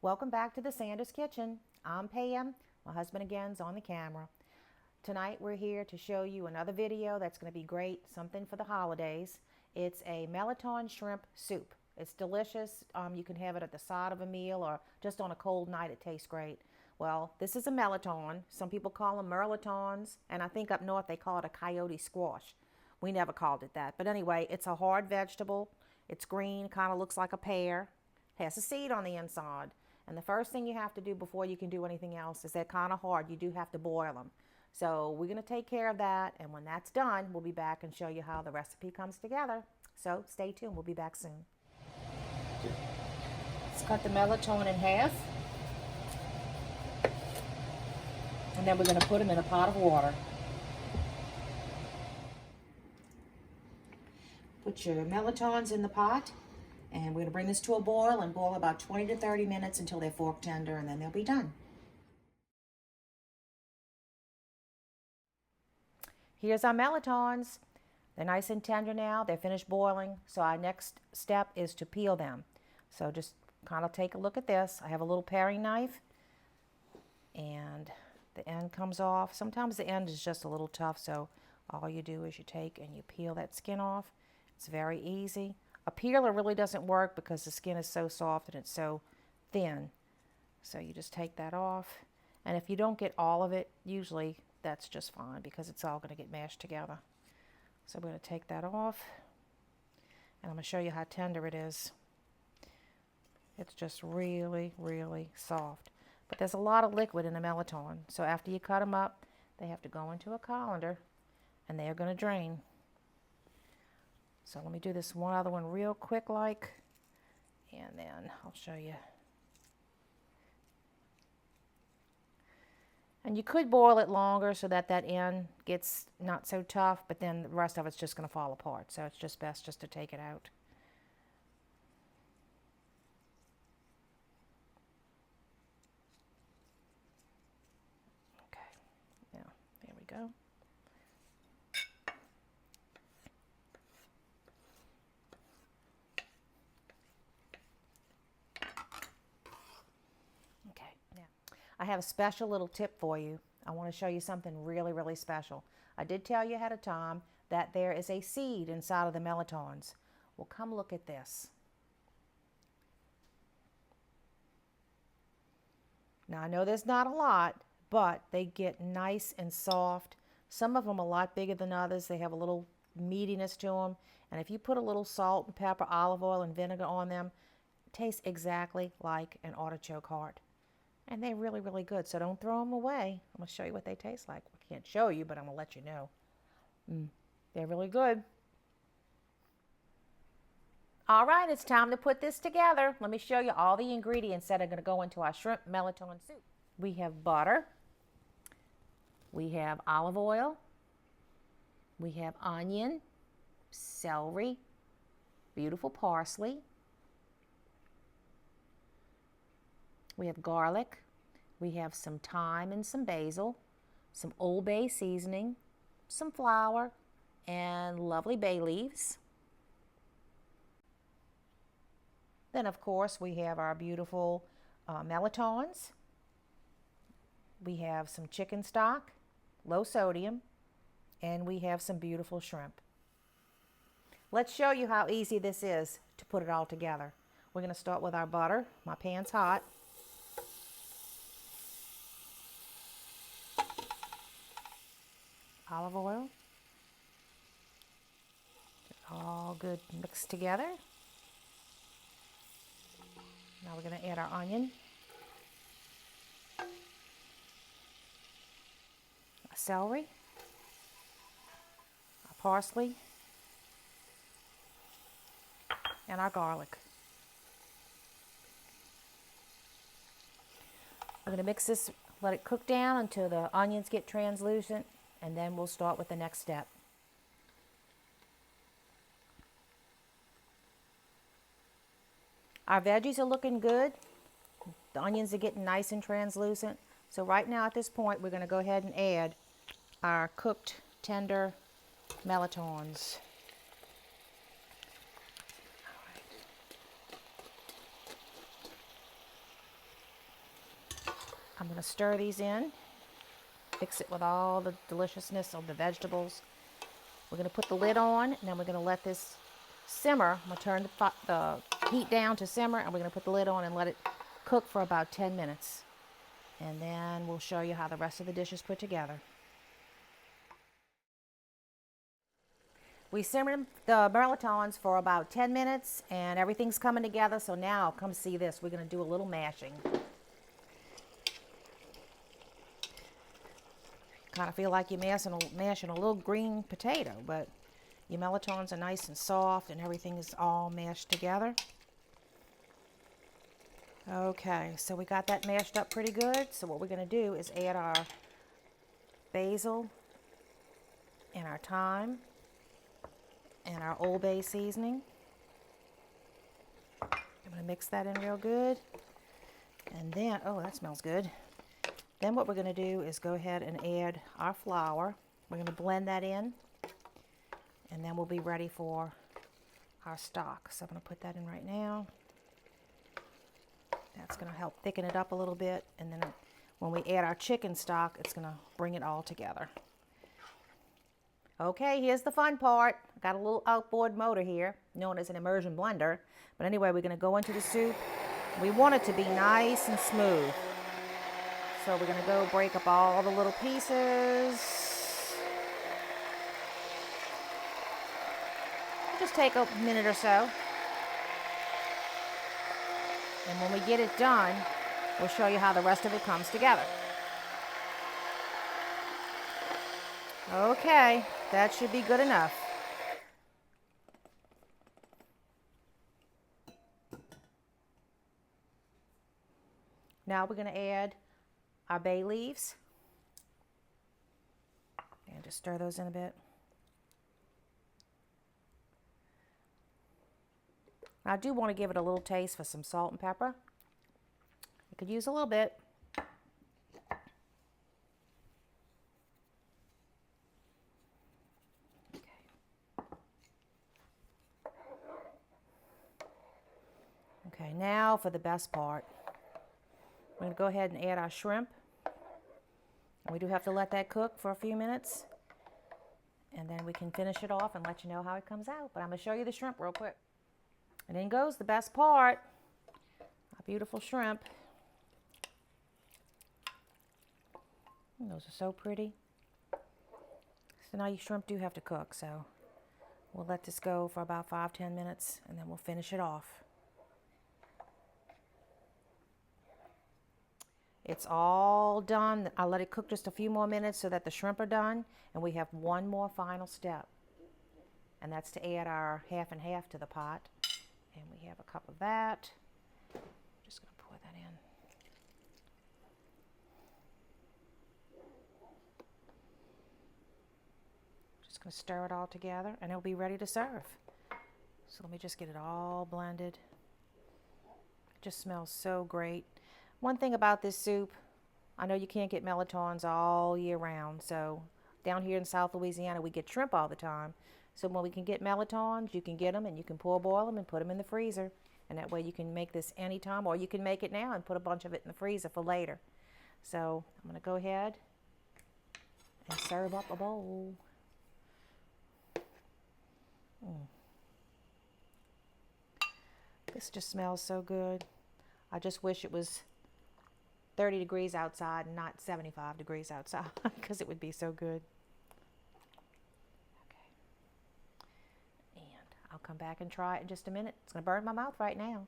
Welcome back to the Sanders Kitchen. I'm Pam. My husband again's on the camera. Tonight we're here to show you another video that's going to be great, something for the holidays. It's a Mirliton shrimp soup. It's delicious. You can have it at the side of a meal or just on a cold night. It tastes great. Well, this is a Mirliton. Some people call them Mirlitons, and I think up north they call it a Chayote squash. We never called it that. But anyway, it's a hard vegetable. It's green, kind of looks like a pear. Has a seed on the inside. And the first thing you have to do before you can do anything else is they're kind of hard. You do have to boil them. So we're going to take care of that. And when that's done, we'll be back and show you how the recipe comes together. So stay tuned. We'll be back soon. Let's cut the Mirliton in half. And then we're going to put them in a pot of water. Put your Mirlitons in the pot. And we're going to bring this to a boil and boil about 20 to 30 minutes until they're fork tender, and then they'll be done. Here's our Mirlitons. They're nice and tender now. They're finished boiling. So our next step is to peel them. So just kind of take a look at this. I have a little paring knife, and the end comes off. Sometimes the end is just a little tough, so all you do is you take and you peel that skin off. It's very easy. A peeler really doesn't work because the skin is so soft and it's so thin. So you just take that off. And if you don't get all of it, usually that's just fine because it's all going to get mashed together. So I'm going to take that off. And I'm going to show you how tender it is. It's just really, really soft. But there's a lot of liquid in the Mirliton. So after you cut them up, they have to go into a colander and they're going to drain. So let me do this one other one real quick like, and then I'll show you. And you could boil it longer so that that end gets not so tough, but then the rest of it's just going to fall apart. So it's just best just to take it out. Okay, now there we go. I have a special little tip for you. I want to show you something really, really special. I did tell you ahead of time that there is a seed inside of the Mirlitons. Well, come look at this. Now, I know there's not a lot, but they get nice and soft. Some of them are a lot bigger than others. They have a little meatiness to them. And if you put a little salt and pepper, olive oil, and vinegar on them, it tastes exactly like an artichoke heart. And they're really, really good, so don't throw them away. I'm going to show you what they taste like. I can't show you, but I'm going to let you know. They're really good. All right, it's time to put this together. Let me show you all the ingredients that are going to go into our shrimp Mirliton soup. We have butter. We have olive oil. We have onion, celery, beautiful parsley. We have garlic, we have some thyme and some basil, some Old Bay seasoning, some flour, and lovely bay leaves. Then, of course, we have our beautiful Mirlitons. We have some chicken stock, low sodium, and we have some beautiful shrimp. Let's show you how easy this is to put it all together. We're going to start with our butter. My pan's hot. Olive oil. Get it all good mixed together. Now we're going to add our onion, our celery, our parsley, and our garlic. We're going to mix this, let it cook down until the onions get translucent. And then we'll start with the next step. Our veggies are looking good. The onions are getting nice and translucent. So right now at this point, we're going to go ahead and add our cooked tender Mirlitons. I'm going to stir these in, mix it with all the deliciousness of the vegetables. We're going to put the lid on, and then we're going to let this simmer. I'm going to turn the heat down to simmer, and we're going to put the lid on and let it cook for about 10 minutes. And then we'll show you how the rest of the dish is put together. We simmered the Mirlitons for about 10 minutes, and everything's coming together. So now, come see this. We're going to do a little mashing. Kind of feel like you're mashing a little green potato, but your Mirlitons are nice and soft and everything is all mashed together. Okay, so we got that mashed up pretty good. So what we're going to do is add our basil and our thyme and our Old Bay seasoning. I'm going to mix that in real good. And then, oh, that smells good. Then what we're going to do is go ahead and add our flour. We're going to blend that in, and then we'll be ready for our stock. So I'm going to put that in right now. That's going to help thicken it up a little bit, and then when we add our chicken stock, it's going to bring it all together. Okay, here's the fun part. I got a little outboard motor here, known as an immersion blender. But anyway, we're going to go into the soup. We want it to be nice and smooth. So we're going to go break up all the little pieces. Just take a minute or so. And when we get it done, we'll show you how the rest of it comes together. Okay, that should be good enough. Now we're going to add our bay leaves, and just stir those in a bit. I do want to give it a little taste for some salt and pepper. You could use a little bit. Okay, now for the best part. We're going to go ahead and add our shrimp. We do have to let that cook for a few minutes, and then we can finish it off and let you know how it comes out. But I'm going to show you the shrimp real quick. And in goes the best part, our beautiful shrimp. Those are so pretty. So now your shrimp do have to cook, so we'll let this go for about 5-10 minutes, and then we'll finish it off. It's all done. I'll let it cook just a few more minutes so that the shrimp are done. And we have one more final step. And that's to add our half and half to the pot. And we have a cup of that. I'm just going to pour that in. Just going to stir it all together and it'll be ready to serve. So let me just get it all blended. It just smells so great. One thing about this soup, I know you can't get Mirlitons all year round. So down here in South Louisiana, we get shrimp all the time. So when we can get Mirlitons, you can get them and you can boil them and put them in the freezer. And that way you can make this anytime, or you can make it now and put a bunch of it in the freezer for later. So I'm going to go ahead and serve up a bowl. This just smells so good. I just wish it was 30 degrees outside and not 75 degrees outside because it would be so good. Okay. And I'll come back and try it in just a minute. It's going to burn my mouth right now.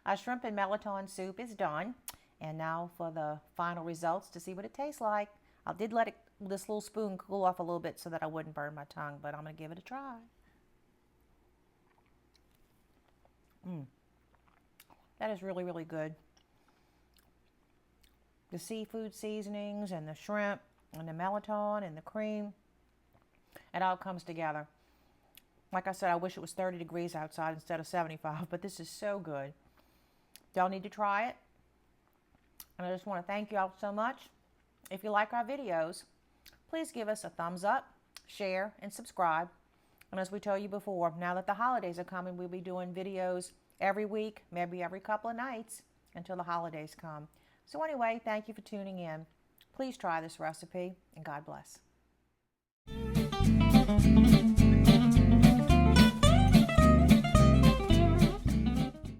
Our shrimp and Mirliton soup is done. And now for the final results to see what it tastes like. I did let this little spoon cool off a little bit so that I wouldn't burn my tongue, but I'm going to give it a try. That is really, really good. The seafood seasonings and the shrimp and the Mirliton and the cream, it all comes together. Like I said, I wish it was 30 degrees outside instead of 75, but this is so good. Y'all need to try it. And I just want to thank you all so much. If you like our videos, please give us a thumbs up, share, and subscribe. And as we told you before, now that the holidays are coming, we'll be doing videos every week, maybe every couple of nights until the holidays come. So anyway, thank you for tuning in. Please try this recipe, and God bless.